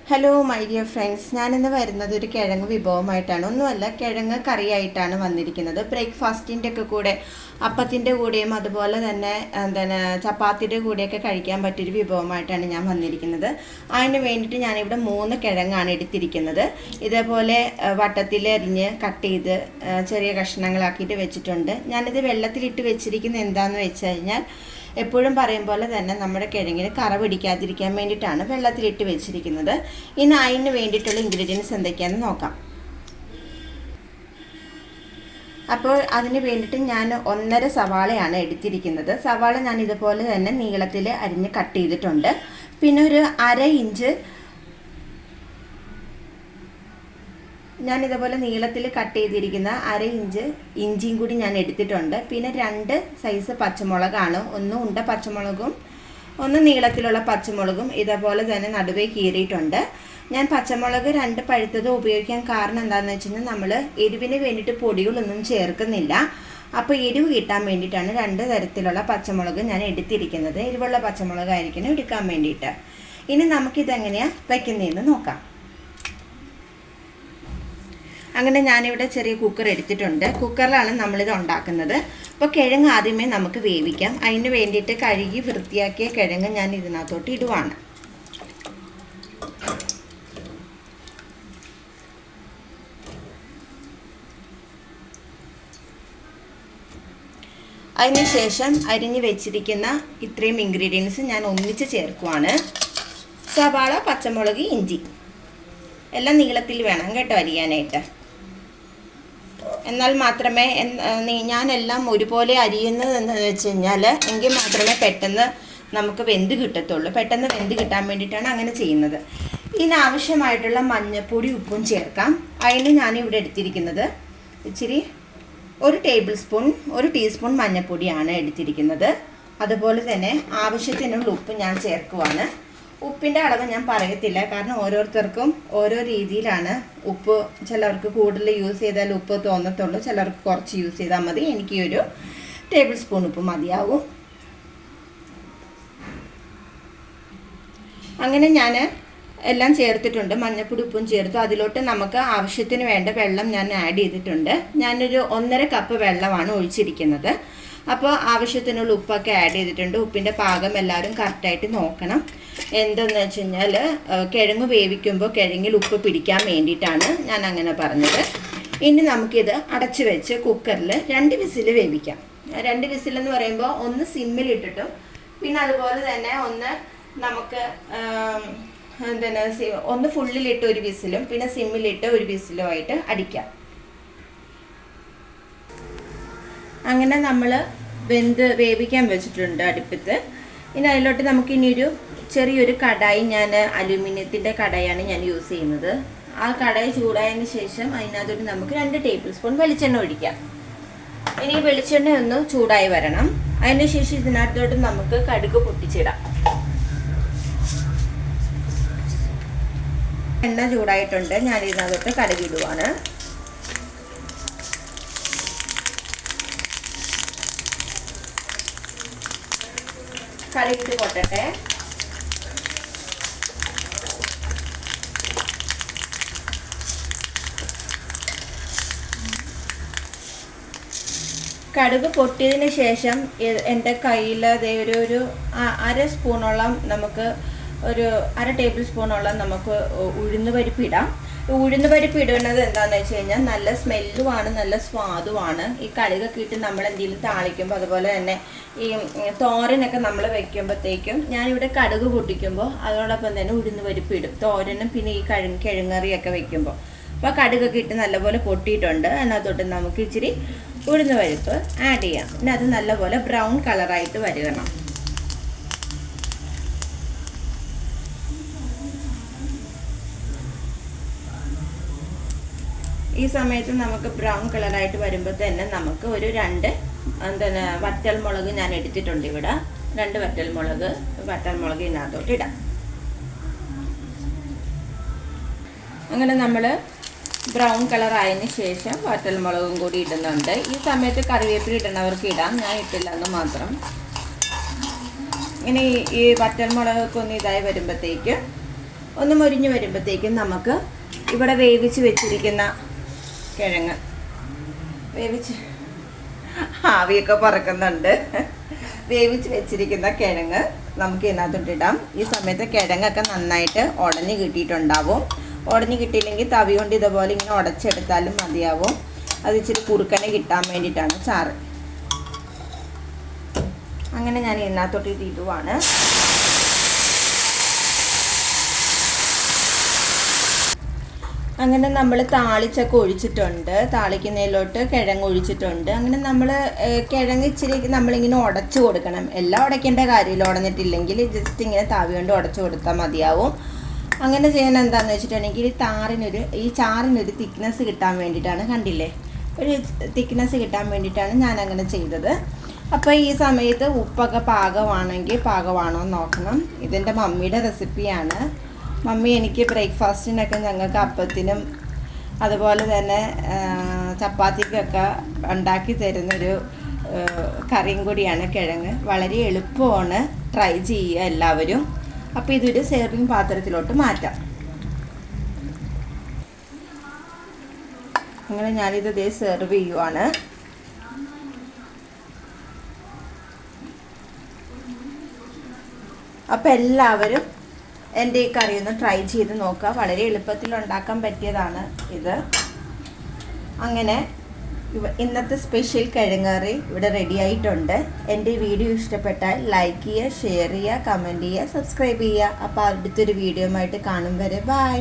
Hello my dear friends, ഞാനിന്ന് വരുന്നത് ഒരു കിഴങ്ങ് വിഭവമായിട്ടാണ്. ഒന്നുമല്ല, കിഴങ്ങ് കറിയായിട്ടാണ് വന്നിരിക്കുന്നത്. ബ്രേക്ക്ഫാസ്റ്റിൻ്റെ ഒക്കെ കൂടെ, അപ്പത്തിൻ്റെ കൂടെയും അതുപോലെ തന്നെ ചപ്പാത്തിൻ്റെ കൂടെയൊക്കെ കഴിക്കാൻ പറ്റിയൊരു വിഭവമായിട്ടാണ് ഞാൻ വന്നിരിക്കുന്നത്. അതിന് വേണ്ടിയിട്ട് ഞാനിവിടെ 3 കിഴങ്ങാണ് എടുത്തിരിക്കുന്നത്. ഇതേപോലെ വട്ടത്തിൽ അരിഞ്ഞ് കട്ട് ചെയ്ത് ചെറിയ കഷ്ണങ്ങളാക്കിയിട്ട് വെച്ചിട്ടുണ്ട്. ഞാനിത് വെള്ളത്തിലിട്ട് വെച്ചിരിക്കുന്നത് എന്താണെന്ന് വെച്ച് കഴിഞ്ഞാൽ, എപ്പോഴും പറയും പോലെ തന്നെ നമ്മുടെ കിഴങ്ങിന് കറ പിടിക്കാതിരിക്കാൻ വേണ്ടിയിട്ടാണ് വെള്ളത്തിലിട്ട് വെച്ചിരിക്കുന്നത്. ഇനി അതിന് വേണ്ടിയിട്ടുള്ള ഇൻഗ്രീഡിയൻസ് എന്തൊക്കെയാണെന്ന് നോക്കാം. അപ്പോൾ അതിന് വേണ്ടിയിട്ട് ഞാൻ 1.5 സവാളയാണ് എടുത്തിരിക്കുന്നത്. സവാള ഞാൻ ഇതുപോലെ തന്നെ നീളത്തിൽ അരിഞ്ഞ് കട്ട് ചെയ്തിട്ടുണ്ട്. പിന്നെ ഒരു 1/2 ഇഞ്ച് ഞാനിതുപോലെ നീളത്തിൽ കട്ട് ചെയ്തിരിക്കുന്ന 1/2 ഇഞ്ച് ഇഞ്ചിയും കൂടി ഞാൻ എടുത്തിട്ടുണ്ട്. പിന്നെ 2 സൈസ് പച്ചമുളകാണ്. ഒന്ന് ഉണ്ട പച്ചമുളകും ഒന്ന് നീളത്തിലുള്ള പച്ചമുളകും ഇതേപോലെ തന്നെ നടുവേ കീറിയിട്ടുണ്ട്. ഞാൻ പച്ചമുളക് 2 പഴുത്തത് ഉപയോഗിക്കാൻ കാരണം എന്താണെന്ന് വെച്ച് കഴിഞ്ഞാൽ, നമ്മൾ എരിവിന് വേണ്ടിയിട്ട് പൊടികളൊന്നും ചേർക്കുന്നില്ല. അപ്പോൾ എരിവ് കിട്ടാൻ വേണ്ടിയിട്ടാണ് 2 തരത്തിലുള്ള പച്ചമുളക് ഞാൻ എടുത്തിരിക്കുന്നത്. എരിവുള്ള പച്ചമുളകായിരിക്കണം എടുക്കാൻ വേണ്ടിയിട്ട്. ഇനി നമുക്കിതെങ്ങനെയാണ് വയ്ക്കുന്നതെന്ന് നോക്കാം. അങ്ങനെ ഞാനിവിടെ ചെറിയ കുക്കർ എടുത്തിട്ടുണ്ട്. കുക്കറിലാണ് നമ്മളിത് ഉണ്ടാക്കുന്നത്. അപ്പോൾ കിഴങ്ങ് ആദ്യമേ നമുക്ക് വേവിക്കാം. അതിന് വേണ്ടിയിട്ട് കഴുകി വൃത്തിയാക്കിയ കിഴങ്ങ് ഞാൻ ഇതിനകത്തോട്ട് ഇടുവാണ്. അതിനുശേഷം അരിഞ്ഞ് വെച്ചിരിക്കുന്ന ഇത്രയും ഇൻഗ്രീഡിയൻസ് ഞാൻ ഒന്നിച്ച് ചേർക്കുവാണ്. സവാള, പച്ചമുളക്, ഇഞ്ചി എല്ലാം നീളത്തിൽ വേണം കേട്ടോ അരിയാനായിട്ട്. എന്നാൽ മാത്രമേ ഞാനെല്ലാം ഒരുപോലെ അരിയുന്നതെന്ന് വെച്ച് കഴിഞ്ഞാൽ, എങ്കിൽ മാത്രമേ പെട്ടെന്ന് നമുക്ക് വെന്ത് കിട്ടത്തുള്ളൂ. പെട്ടെന്ന് വെന്ത് കിട്ടാൻ വേണ്ടിയിട്ടാണ് അങ്ങനെ ചെയ്യുന്നത്. ഇതിനാവശ്യമായിട്ടുള്ള മഞ്ഞൾപ്പൊടി, ഉപ്പും ചേർക്കാം. അതിന് ഞാനിവിടെ എടുത്തിരിക്കുന്നത് ഇച്ചിരി 1 ടീസ്പൂൺ മഞ്ഞൾപ്പൊടിയാണ് എടുത്തിരിക്കുന്നത്. അതുപോലെ തന്നെ ആവശ്യത്തിനുള്ള ഉപ്പ് ഞാൻ ചേർക്കുവാണ്. ഉപ്പിൻ്റെ അളവ് ഞാൻ പറയത്തില്ല, കാരണം ഓരോരുത്തർക്കും ഓരോ രീതിയിലാണ് ഉപ്പ്. ചിലർക്ക് കൂടുതൽ യൂസ് ചെയ്താൽ ഉപ്പ് തോന്നത്തുള്ളൂ, ചിലർക്ക് കുറച്ച് യൂസ് ചെയ്താൽ മതി. എനിക്ക് 1 ടേബിൾ സ്പൂൺ ഉപ്പ് മതിയാവും. അങ്ങനെ ഞാൻ എല്ലാം ചേർത്തിട്ടുണ്ട്. മഞ്ഞൾപ്പൊടി, ഉപ്പും ചേർത്തു. അതിലോട്ട് നമുക്ക് ആവശ്യത്തിന് വേണ്ട വെള്ളം ഞാൻ ആഡ് ചെയ്തിട്ടുണ്ട്. ഞാനൊരു 1.5 കപ്പ് വെള്ളമാണ് ഒഴിച്ചിരിക്കുന്നത്. അപ്പോൾ ആവശ്യത്തിനുള്ള ഉപ്പൊക്കെ ആഡ് ചെയ്തിട്ടുണ്ട്. ഉപ്പിൻ്റെ പാകം എല്ലാവരും കറക്റ്റായിട്ട് നോക്കണം. എന്തെന്ന് വെച്ച് കഴിഞ്ഞാൽ, കിഴങ്ങ് വേവിക്കുമ്പോൾ കിഴങ്ങിൽ ഉപ്പ് പിടിക്കാൻ വേണ്ടിയിട്ടാണ് ഞാൻ അങ്ങനെ പറഞ്ഞത്. ഇനി നമുക്കിത് അടച്ചു വെച്ച് കുക്കറിൽ 2 വിസിൽ വേവിക്കാം. 2 വിസിലെന്ന് പറയുമ്പോൾ ഒന്ന് സിമ്മിലിട്ടിട്ടും പിന്നെ അതുപോലെ തന്നെ ഒന്ന് നമുക്ക് ഒന്ന് ഫുള്ളിലിട്ട് 1 വിസിലും പിന്നെ സിമ്മിലിട്ട് 1 വിസിലും ആയിട്ട് അടിക്കാം. അങ്ങനെ നമ്മൾ വേവിക്കാൻ വെച്ചിട്ടുണ്ട് അടുപ്പത്ത്. ഇനി അതിലോട്ട് നമുക്ക് ഇനിയൊരു ചെറിയൊരു കടായി, ഞാൻ അലുമിനിയത്തിൻ്റെ കടായാണ് ഞാൻ യൂസ് ചെയ്യുന്നത്. ആ കടായി ചൂടായതിന് ശേഷം അതിനകത്തോട്ട് നമുക്ക് 2 ടേബിൾ സ്പൂൺ വെളിച്ചെണ്ണ ഒഴിക്കാം. ഇനി വെളിച്ചെണ്ണ ഒന്ന് ചൂടായി വരണം. അതിന് ശേഷം ഇതിനകത്തോട്ട് നമുക്ക് കടുക് പൊട്ടിച്ചിടാം. എണ്ണ ചൂടായിട്ടുണ്ട്. ഞാൻ ഇതിനകത്തോട്ട് കടുക് ഇടുവാണ്. കടുകിട്ട് പൊട്ടട്ടെ. കടുക് പൊട്ടിയതിന് ശേഷം എൻ്റെ കയ്യിൽ ഒരു 1/2 സ്പൂണോളം നമുക്ക് ഒരു 1/2 ടേബിൾ സ്പൂണോളം നമുക്ക് ഉഴുന്ന് പരിപ്പ് ഇടാം. ഉഴുന്ന് പരിപ്പ് ഇടുന്നത് എന്താണെന്ന് വെച്ച് കഴിഞ്ഞാൽ, നല്ല സ്മെല്ലുമാണ്, നല്ല സ്വാദുമാണ്. ഈ കടുകൊക്കെ ഇട്ട് നമ്മൾ എന്തെങ്കിലും താളിക്കുമ്പോൾ, അതുപോലെ തന്നെ ഈ തോരനൊക്കെ നമ്മൾ വെക്കുമ്പോഴത്തേക്കും ഞാനിവിടെ കടുക് പൊട്ടിക്കുമ്പോൾ അതോടൊപ്പം തന്നെ ഉഴുന്ന് പരിപ്പ് ഇടും. തോരനും പിന്നെ ഈ കിഴങ്ങറിയൊക്കെ വെക്കുമ്പോൾ. അപ്പോൾ കടുകൊക്കെ ഇട്ട് നല്ലപോലെ പൊട്ടിയിട്ടുണ്ട്. അതിനകത്തോട്ട് നമുക്ക് ഇച്ചിരി ഉഴുന്ന് പരിപ്പ് ആഡ് ചെയ്യാം. പിന്നെ അത് നല്ലപോലെ ബ്രൗൺ കളറായിട്ട് വരണം. ഈ സമയത്ത് നമുക്ക് ബ്രൗൺ കളറായിട്ട് വരുമ്പോൾ തന്നെ നമുക്ക് ഒരു 2 വറ്റൽമുളക് ഞാൻ എടുത്തിട്ടുണ്ട്. ഇവിടെ 2 വറ്റൽമുളക് ഇതിനകത്തോട്ട് ഇടാം. അങ്ങനെ നമ്മൾ ബ്രൗൺ കളറായതിന് ശേഷം വറ്റൽമുളകും കൂടി ഇടുന്നുണ്ട്. ഈ സമയത്ത് കറിവേപ്പില ഇടുന്നവർക്ക് ഇടാം, ഞാൻ ഇട്ടില്ല എന്ന് മാത്രം. ഇനി ഈ വറ്റൽമുളകൊക്കെ ഒന്ന് ഇതായി വരുമ്പോഴത്തേക്ക് ഒന്ന് മൊരിഞ്ഞ് വരുമ്പോഴത്തേക്കും നമുക്ക് ഇവിടെ വേവിച്ച് വെച്ചിരിക്കുന്ന കിഴങ്ങ്, ആവിയൊക്കെ പറക്കുന്നുണ്ട്, വേവിച്ച് വെച്ചിരിക്കുന്ന കിഴങ്ങ് നമുക്ക് ഇതിനകത്തോട്ടിടാം. ഈ സമയത്ത് കിഴങ്ങൊക്കെ നന്നായിട്ട് ഉടഞ്ഞ് കിട്ടിയിട്ടുണ്ടാവും. ഉടഞ്ഞ് കിട്ടിയില്ലെങ്കിൽ തവി കൊണ്ട് ഇതുപോലെ ഇങ്ങനെ ഉടച്ചെടുത്താലും മതിയാവും. അത് ഇച്ചിരി കുറുക്കനെ കിട്ടാൻ വേണ്ടിയിട്ടാണ് ചാറ്. അങ്ങനെ ഞാൻ ഇതിനകത്തോട്ട് ഇടുവാണ്. അങ്ങനെ നമ്മൾ താളിച്ചൊക്കെ ഒഴിച്ചിട്ടുണ്ട്, താളിക്കുന്നതിലോട്ട് കിഴങ്ങ് ഒഴിച്ചിട്ടുണ്ട്. അങ്ങനെ നമ്മൾ കിഴങ്ങ് ഇച്ചിരി നമ്മളിങ്ങനെ ഉടച്ചു കൊടുക്കണം. എല്ലാം ഉടയ്ക്കേണ്ട കാര്യമില്ല, ഉടഞ്ഞിട്ടില്ലെങ്കിൽ ജസ്റ്റ് ഇങ്ങനെ താവി കൊണ്ട് ഉടച്ചു കൊടുത്താൽ മതിയാവും. അങ്ങനെ ചെയ്യാൻ എന്താണെന്ന് വെച്ചിട്ടുണ്ടെങ്കിൽ ഈ ചാറിനൊരു തിക്നെസ് കിട്ടാൻ വേണ്ടിയിട്ടാണ്, കണ്ടില്ലേ, ഒരു തിക്നെസ് കിട്ടാൻ വേണ്ടിയിട്ടാണ് ഞാൻ അങ്ങനെ ചെയ്തത്. അപ്പോൾ ഈ സമയത്ത് ഉപ്പൊക്കെ പാകമാണോ എന്ന് നോക്കണം. ഇതെൻ്റെ മമ്മിയുടെ റെസിപ്പിയാണ്. മമ്മി എനിക്ക് ബ്രേക്ക്ഫാസ്റ്റിനൊക്കെ ഞങ്ങൾക്ക് അപ്പത്തിനും അതുപോലെ തന്നെ ചപ്പാത്തിക്കൊക്കെ ഉണ്ടാക്കി തരുന്നൊരു കറിയും കൂടിയാണ് കിഴങ്ങ്. വളരെ എളുപ്പമാണ്, ട്രൈ ചെയ്യുക എല്ലാവരും. അപ്പോൾ ഇതൊരു സെർവിങ് പാത്രത്തിലോട്ട് മാറ്റാം. അങ്ങനെ ഞാനിത് സെർവ് ചെയ്യുവാണ്. അപ്പോൾ എല്ലാവരും എൻ്റെ ഈ കറി ഒന്ന് ട്രൈ ചെയ്ത് നോക്കുക. വളരെ എളുപ്പത്തിൽ ഉണ്ടാക്കാൻ പറ്റിയതാണ് ഇത്. അങ്ങനെ ഇന്നത്തെ സ്പെഷ്യൽ കിഴങ്ങ് കറി ഇവിടെ റെഡി ആയിട്ടുണ്ട്. എൻ്റെ വീഡിയോ ഇഷ്ടപ്പെട്ടാൽ ലൈക്ക് ചെയ്യുക, ഷെയർ ചെയ്യുക, കമൻറ്റ് ചെയ്യുക, സബ്സ്ക്രൈബ് ചെയ്യുക. അപ്പോൾ അടുത്തൊരു വീഡിയോ ആയിട്ട് കാണും വരെ ബൈ.